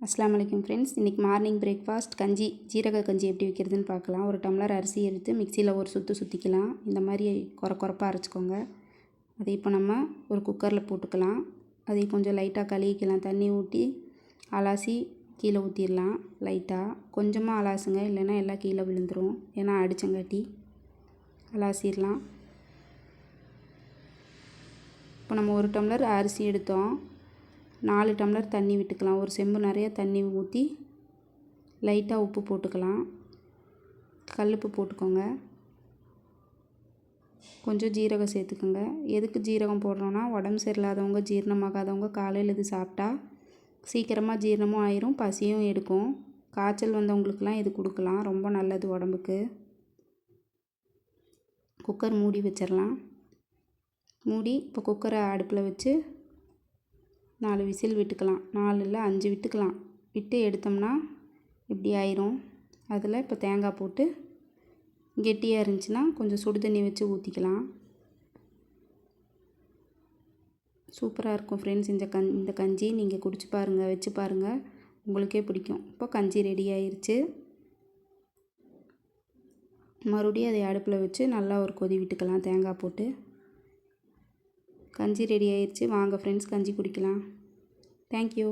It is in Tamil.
அஸ்ஸலாமு அலைக்கும் ஃப்ரெண்ட்ஸ். இன்றைக்கி மார்னிங் பிரேக்ஃபாஸ்ட் கஞ்சி, ஜீரக கஞ்சி எப்படி வைக்கிறதுன்னு பார்க்கலாம். ஒரு டம்ளர் அரிசி எடுத்து மிக்சியில் ஒரு சுற்றிக்கலாம். இந்த மாதிரி கொரப்பாக அரைச்சிக்கோங்க. அதை இப்போ நம்ம ஒரு குக்கரில் போட்டுக்கலாம். அதை கொஞ்சம் லைட்டாக கழுவிக்கலாம். தண்ணி ஊற்றி அலாசி கீழே ஊற்றிடலாம். லைட்டாக கொஞ்சமாக அலாசுங்க, இல்லைன்னா எல்லாம் கீழே விழுந்துடும். ஏன்னா அடித்தங்காட்டி அலாசிடலாம். இப்போ நம்ம ஒரு டம்ளர் அரிசி எடுத்தோம், 4 டம்ளர் தண்ணி விட்டுக்கலாம். ஒரு செம்பு நிறைய தண்ணி ஊற்றி லைட்டாக உப்பு போட்டுக்கலாம். கல்லுப்பு போட்டுக்கோங்க. கொஞ்சம் ஜீரகம் சேர்த்துக்கோங்க. எதுக்கு ஜீரகம் போடுறோன்னா, உடம்பு சரியில்லாதவங்க, ஜீரணமாகாதவங்க காலையில் இது சாப்பிட்டா சீக்கிரமாக ஜீரணமும் ஆயிரும், பசியும் எடுக்கும். காய்ச்சல் வந்தவங்களுக்கெல்லாம் இது கொடுக்கலாம், ரொம்ப நல்லது உடம்புக்கு. குக்கர் மூடி வச்சிடலாம். மூடி இப்போ குக்கரை அடுப்பில் வச்சு 4 விசில் விட்டுக்கலாம். 4 இல்லை 5 விட்டுக்கலாம். விட்டு எடுத்தோம்னா இப்படி ஆயிரும். அதில் இப்போ தேங்காய் போட்டு கெட்டியாக இருந்துச்சுன்னா கொஞ்சம் சுடு தண்ணி வச்சு ஊற்றிக்கலாம். சூப்பராக இருக்கும் ஃப்ரெண்ட்ஸ். இந்த கஞ்சி நீங்கள் குடிச்சு பாருங்கள், வச்சு பாருங்கள், உங்களுக்கே பிடிக்கும். இப்போ கஞ்சி ரெடி ஆயிடுச்சு. மறுபடியும் அதை அடுப்பில் வச்சு நல்லா ஒரு கொதி விட்டுக்கலாம். தேங்காய் போட்டு கஞ்சி ரெடி ஆயிடுச்சு. வாங்க ஃப்ரெண்ட்ஸ், கஞ்சி குடிக்கலாம். தேங்க்யூ.